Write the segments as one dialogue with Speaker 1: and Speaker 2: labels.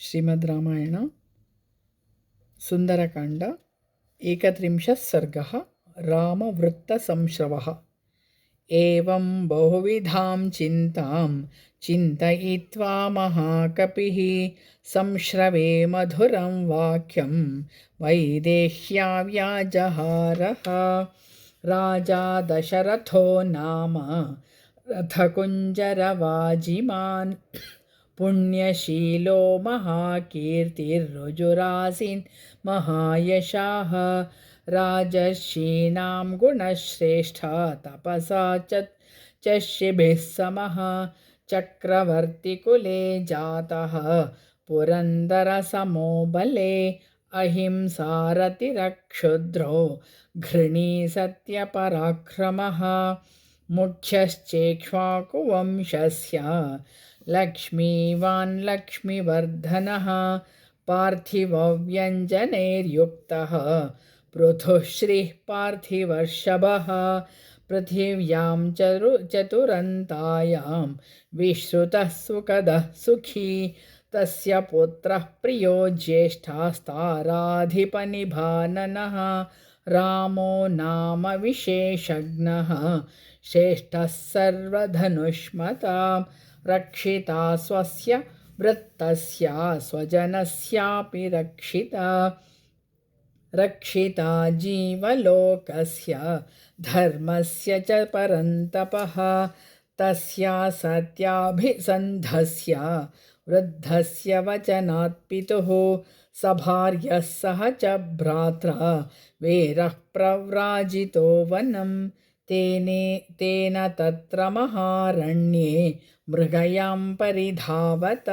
Speaker 1: श्रीमद् रामायण सुन्दरकाण्ड 31 सर्गः रामवृत्तसंश्रवः। एवं बहुविधां चिन्तां चिन्तयित्वा महाकपिः संश्रवे मधुरं वाक्यं वैदेह्या व्याजहारः। राजा दशरथो नाम रथकुञ्जरवाजिमान् पुण्यशीलो महाकीर्तिर्रुजुरासीन् महायशाः। राजर्षीणां गुणश्रेष्ठा तपसा चषिभिः समः चक्रवर्तिकुले जातः पुरन्दरसमो बले। अहिंसारतिरक्षुद्रो घृणी सत्यपराक्रमः मुख्यश्चेक्ष्वाकुवंशस्य लक्ष्मीवान् लक्ष्मीवर्धनः। पार्थिवव्यञ्जनैर्युक्तः पृथुश्रीः पार्थिवर्षभः। पृथिव्यां चतुरन्तायां विश्रुतः सुखदः सुखी। तस्य पुत्रः प्रियो ज्येष्ठास्ताराधिपनिभाननः। रामो नाम विशेषज्ञः श्रेष्ठः सर्वधनुष्मतां। रक्षिता स्वस्य वृत्तस्य स्वजनस्यापि रक्षिता जीवलोकस्य धर्मस्य च परन्तपः। तस्या सत्याभिसन्धस्य वृद्धस्य वचनात् पितुः सभार्यः सह च भ्रात्रा वीरः प्रव्राजितो वनं। तेन तत्र महारण्ये मृगयां परिधावत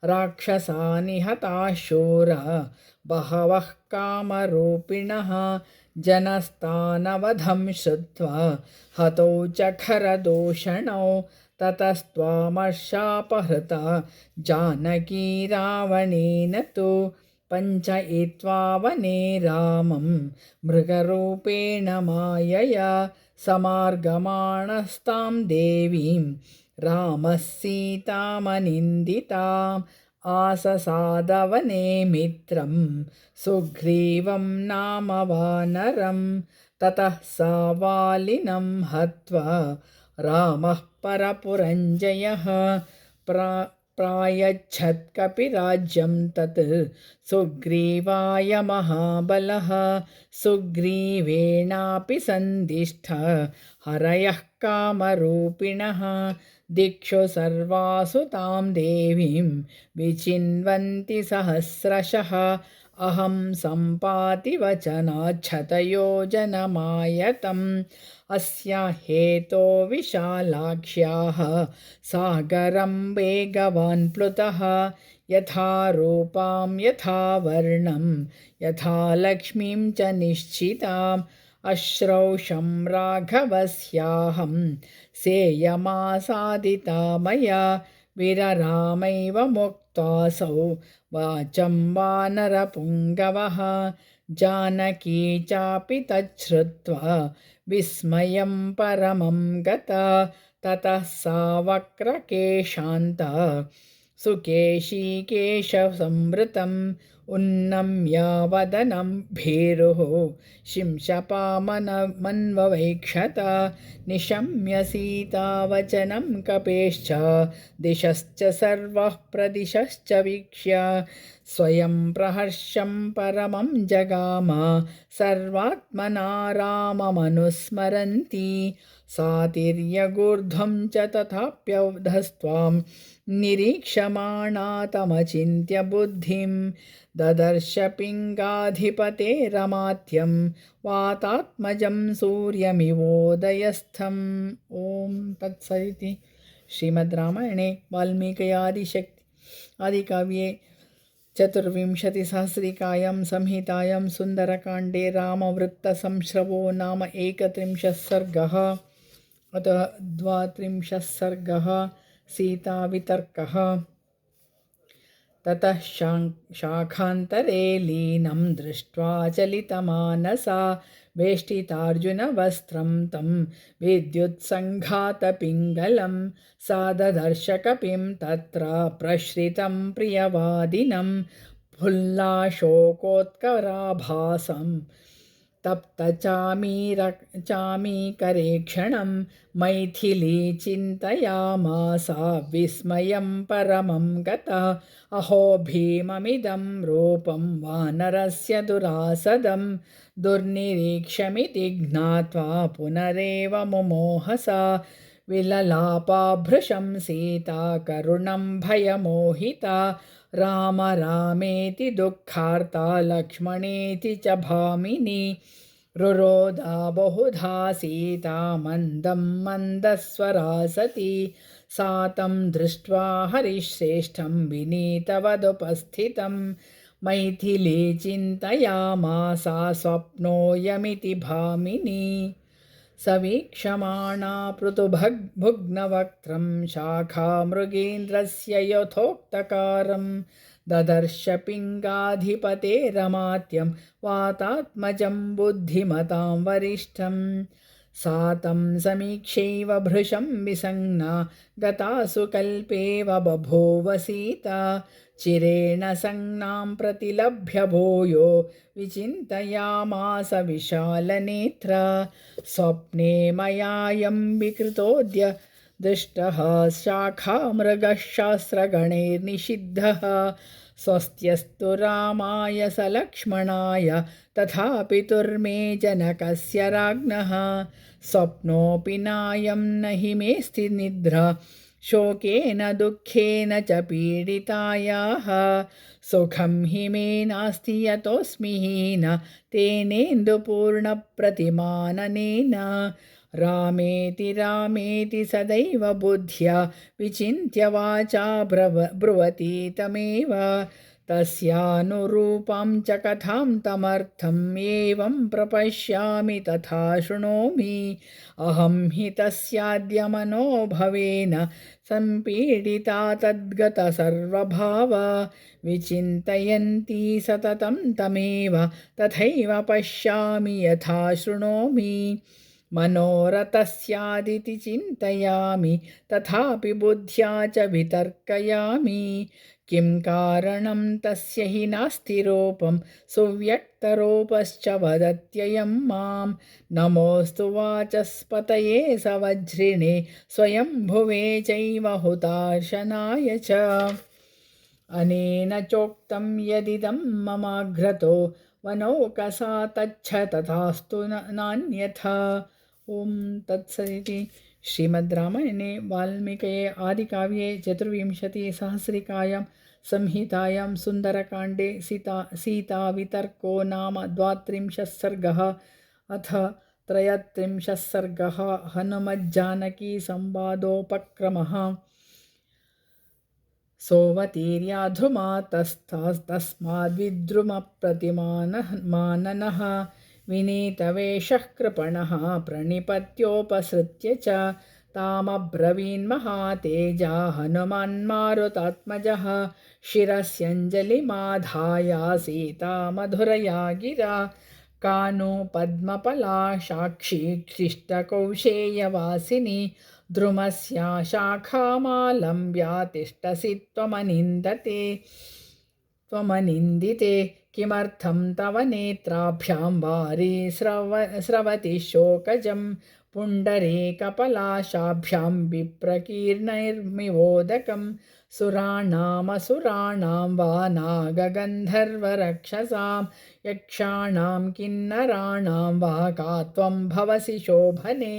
Speaker 1: राक्षसानि हताः शूरा बहवः कामरूपिणः। जनस्तानवधं श्रुत्वा हतौ च खरदूषणौ ततस्त्वामर्षापहृता जानकी रावणेन तु। पञ्चयित्वा वने रामं मृगरूपेण मायया समार्गमाणस्तां देवीं रामः सीतामनिन्दिताम्। आससादवने मित्रं सुग्रीवं नाम वानरं। ततः सा वालिनं हत्वा रामः परपुरञ्जयः प्रायच्छत् कपिराज्यं तत् सुग्रीवाय महाबलः। सुग्रीवेणापि सन्दिष्ट हरयः कामरूपिणः। दिक्षु सर्वासु तां देवीं विचिन्वन्ति सहस्रशः। अहं सम्पाति वचनाच्छतयोजनमायतम्। अस्या हेतो विशालाक्ष्याः सागरं वेगवान् प्लुतः। यथा रूपां यथा वर्णं यथा लक्ष्मीं च निश्चिताम्। अश्रौषं राघवस्याहं सेयमासादिता मया। विररामैव मुक्तासौ वाचं वानरपुङ्गवः। जानकी चापि तच्छ्रुत्वा विस्मयं परमं गता। ततः सा वक्रकेशान्ता सुकेशी केशसंवृतम् उन्नम्य वदनं भीरुः शिंशपामन्ववैक्षत। निशम्य सीतावचनं कपेश्च दिशश्च सर्वः प्रदिशश्च वीक्ष्य स्वयं प्रहर्षं परमं जगाम सर्वात्मना राममनुस्मरन्ती। सातिर्यगूर्ध्वं च तथाप्यवधस्त्वां निरीक्षमाणा तमचिन्त्य बुद्धिं। ददर्श पिङ्गाधिपतेरमात्यं वातात्मजं सूर्यमिवोदयस्थम्। ॐ तत्सदिति श्रीमद् रामायणे वाल्मीकि चतुर्विंशतिसहस्रिकायां संहितायां सुन्दरकाण्डे रामवृत्तसंश्रवो नाम 31 सर्गः। अतः 32 सर्गः सीतावितर्कः। ततः शाखान्तरे लीनं दृष्ट्वा चलितमानसा वेष्टितार्जुनवस्त्रं तं विद्युत्सङ्घातपिङ्गलं सा ददर्शकपिं तत्र प्रश्रितं प्रियवादिनं फुल्लाशोकोत्कराभासं तप्तचामीकरे क्षणं मैथिली चिन्तयामासा विस्मयं परमं गता अहो भीममिदं रूपं वानरस्य दुरासदं दुर्निरीक्षमिति ज्ञात्वा पुनरेव मुमोहसा विललापाभृशं सीता करुणं भयमोहिता राम रामेति दुःखार्ता लक्ष्मणेति च भामिनी रुरोधा बहुधा सीता मन्दं मन्दस्वरा सती सा तं दृष्ट्वा हरिश्रेष्ठं विनीतवदुपस्थितं मैथिली चिन्तयामासा स्वप्नोऽयमिति भामिनी सवीक्षमाणा पृथुभुग्नवक्त्रं शाखामृगेन्द्रस्य यथोक्तकारं ददर्श पिङ्गाधिपतेरमात्यं वातात्मजं बुद्धिमतां वरिष्ठं सा तं समीक्षैव भृशं विसङ्ना गतासु कल्पेव बभूव सीता चिरेण संज्ञां प्रतिलभ्य भूयो विचिन्तयामास विशालनेत्रा स्वप्ने मयायं विकृतोऽद्य दृष्टः शाखामृगः शास्त्रगणैर्निषिद्धः स्वस्त्यस्तु रामाय सलक्ष्मणाय तथा पितुर्मे जनकस्य राज्ञः स्वप्नोऽपि नायं न हि मेऽस्ति निद्रा शोकेन दुःखेन च पीडितायाः सुखं हि मे नास्ति यतोऽस्मि हीना तेनेन्दुपूर्णप्रतिमाननेन रामेति रामेति सदैव बुद्ध्या विचिन्त्य वाचा ब्रुवती तमेव तस्यानुरूपां च कथां तमर्थम् एवं प्रपश्यामि तथा शृणोमि अहं हि तस्याद्य मनोभवेन सम्पीडिता तद्गत सर्वभावा विचिन्तयन्ती सततं तमेव तथैव पश्यामि यथा शृणोमि मनोरथस्यादिति चिन्तयामि तथापि बुद्ध्या च वितर्कयामि किं कारणं तस्य हि नास्ति रूपं सुव्यक्तरूपश्च वदत्ययं मां नमोऽस्तु वाचस्पतये सवज्रिणे स्वयंभुवे चैव हुताशनाय च अनेन चोक्तं यदिदं ममाग्रतो वनौकसा तच्छ तथास्तु नान्यथा ओम तत्सदिति श्रीमद् रामायणे वाल्मीकये आदिकाव्ये चतुर्विंशतिसहस्रिकायां संहितायां सुन्दरकाण्डे सीतावितर्को नाम 32 सर्गः अथ 33 सर्गः हनुमज्जानकी संवादोपक्रमः सोऽवतीर्याधुमातस्तस्माद्विद्रुमप्रतिमाननः विनीतवेषः कृपणः प्रणिपत्योपसृत्य च तामब्रवीन्महातेजा हनुमान्मारुतात्मजः शिरस्यञ्जलिमाधाय सीता मधुरया गिरा कानु पद्मपला साक्षी शिष्टकौशेयवासिनी द्रुमस्या शाखामालम्ब्या तिष्ठसि त्वमनिन्दिते किमर्थं तव नेत्राभ्यां वारी स्रवति शोकजं पुण्डरीकपलाशाभ्यां विप्रकीर्णैर्मिवोदकं सुराणामसुराणां वा नागगन्धर्वरक्षसां यक्षाणां किन्नराणां वा का त्वं भवसि शोभने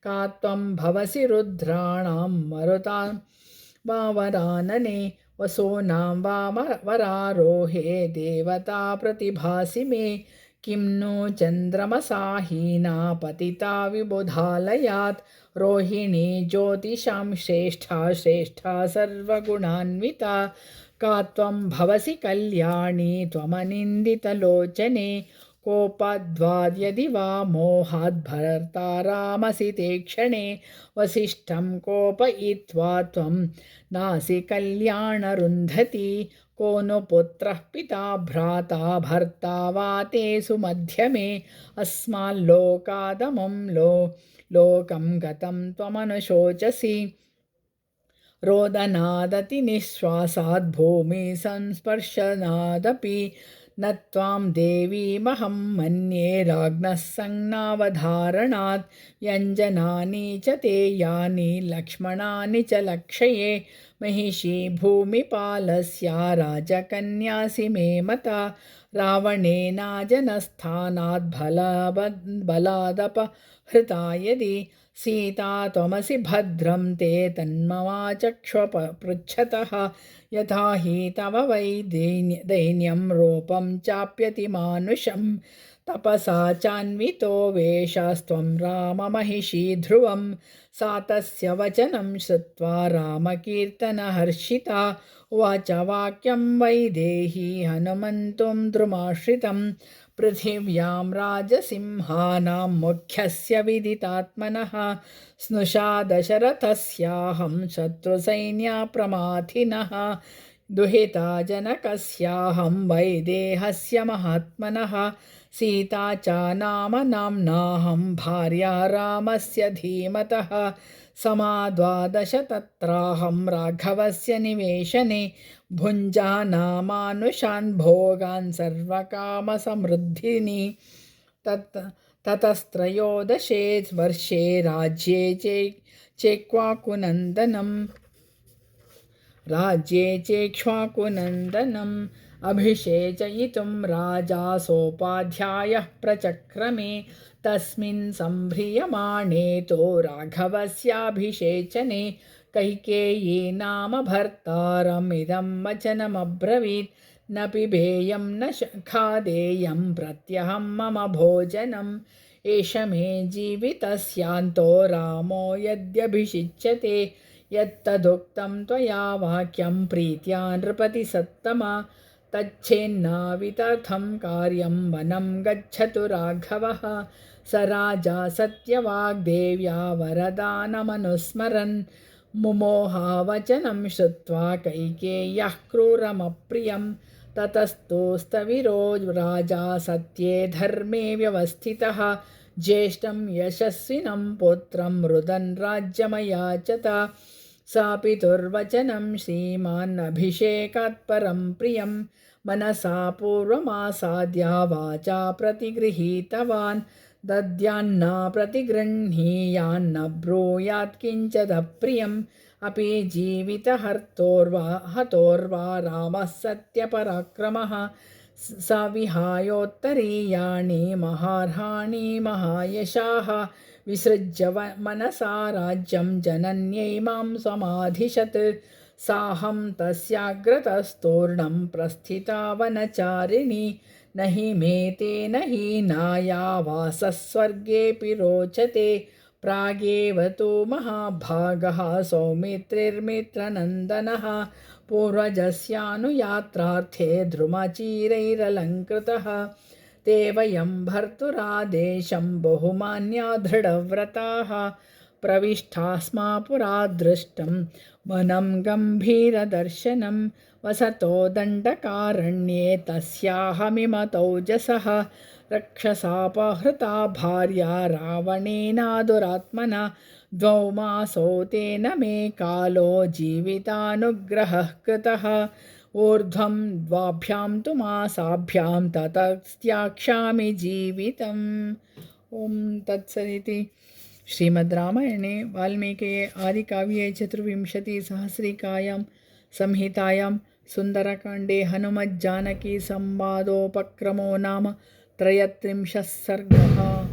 Speaker 1: का त्वं भवसि रुद्राणां मरुतां वा वरानने वसूनां वा वरारोहे देवता प्रतिभासि मे किं नो चन्द्रमसाहीना पतिता विबुधालयात् रोहिणी ज्योतिषां श्रेष्ठा सर्वगुणान्विता का त्वं भवसि कल्याणी त्वमनिन्दितलोचने कोपाद्वाद्यदि वा मोहाद्भर्तारामसि ते क्षणे वसिष्ठं कोपयित्वा त्वं नासि कल्याणरुन्धति को नु पुत्रः पिता भ्राता भर्ता वा ते सुमध्यमे अस्माल्लोकादमुं लोकं गतं त्वमनुशोचसि रोदनादतिनिःश्वासाद् भूमिसंस्पर्शनादपि न त्वां देवीमहं मन्ये राज्ञः संज्ञावधारणात् व्यञ्जनानि च ते यानि लक्ष्मणानि च लक्षये महिषी भूमिपालस्या राजकन्यासि मे मता रावणेनाजनस्थानात् बलादपहृता यदि सीता त्वमसि भद्रं ते तन्मवाचक्ष्व पृच्छतः यथा हि तव वै दैन्यं रूपं चाप्यतिमानुषं तपसा चान्वितो वेषास्त्वं राममहिषी ध्रुवं सा तस्य वचनं श्रुत्वा रामकीर्तनहर्षिता उवाच वाक्यं वैदेही हनुमन्तं द्रुमाश्रितं पृथिव्यां राजसिंहानां मुख्यस्य विदितात्मनः स्नुषा दशरथस्याहं शत्रुसैन्यप्रमाथिनः दुहिता जनकस्याहं वैदेहस्य महात्मनः सीता च नाम्नाहं भार्या रामस्य धीमतः समाद्वादश तत्राहं राघवस्य निवेशने भुञ्जानामानुषान् भोगान् सर्वकामसमृद्धिनि ततस्त्रयोदशे वर्षे राज्ये चेक्ष्वाकुनन्दनम् अभिषेचयितुं राजा सोपाध्यायः प्रचक्रमे तस्मिन् सम्भ्रियमाणे तो राघवस्याभिषेचने कैकेयी नाम भर्तारमिदं वचनमब्रवीत् न पिबेयं न खादेयं प्रत्यहं मम भोजनम् एष मे जीवितस्यान्तो रामो यद्यभिषिच्यते यत्तदुक्तं त्वया वाक्यं प्रीत्या नृपतिसत्तमा तच्छेन्नावितर्थं कार्यं वनं गच्छतु राघवः स राजा सत्यवाग्देव्या वरदानमनुस्मरन् मुमोहावचनं श्रुत्वा कैकेय्यः क्रूरमप्रियं ततस्तु स्थविरो राजा सत्ये धर्मे व्यवस्थितः ज्येष्ठं यशस्विनं पुत्रं रुदन् राज्यमयाचत सा पितुर्वचनं श्रीमान् अभिषेकात् परं प्रियं मनसा पूर्वमासाद्य वाचा प्रतिगृहीतवान् दद्यान्न प्रतिगृह्णीयान्न ब्रूयात् किञ्चिदप्रियम् अपि जीवितहर्तोर्वा रामः सत्यपराक्रमः स विहायोत्तरीयाणि महार्हाणि महायशाः विसृज्य मनसा राज्यं जनन्यै मां समाधिशत् साहं तस्याग्रतस्तूर्णं प्रस्थिता वनचारिणी न हि मे तेन हीनाया वासः स्वर्गेऽपि रोचते प्रागेव तु महाभागः सौमित्रिर्मित्रनन्दनः पूर्वजस्यानुयात्रार्थे द्रुमचीरैरलङ्कृतः ते वयं भर्तुरादेशं बहुमान्या दृढव्रताः प्रविष्टा स्मा पुरा दृष्टं वनं गम्भीरदर्शनं वसतो दण्डकारण्ये तस्याहमिमतौजसः रक्षसापहृता भार्या रावणेनादुरात्मना द्वौ मासौ तेन मे कालो जीवितानुग्रहः कृतः ऊर्ध्वं द्वाभ्यां तु मासाभ्यां ततस्त्याक्ष्यामि जीवितम् ॐ तत्सदिति श्रीमद्रामायणे वाल्मीकिये आदिकाव्ये चतुर्विंशतिसहस्रिकायां संहितायां सुन्दरकाण्डे हनुमज्जानकी संवादोपक्रमो नाम 33 सर्गः।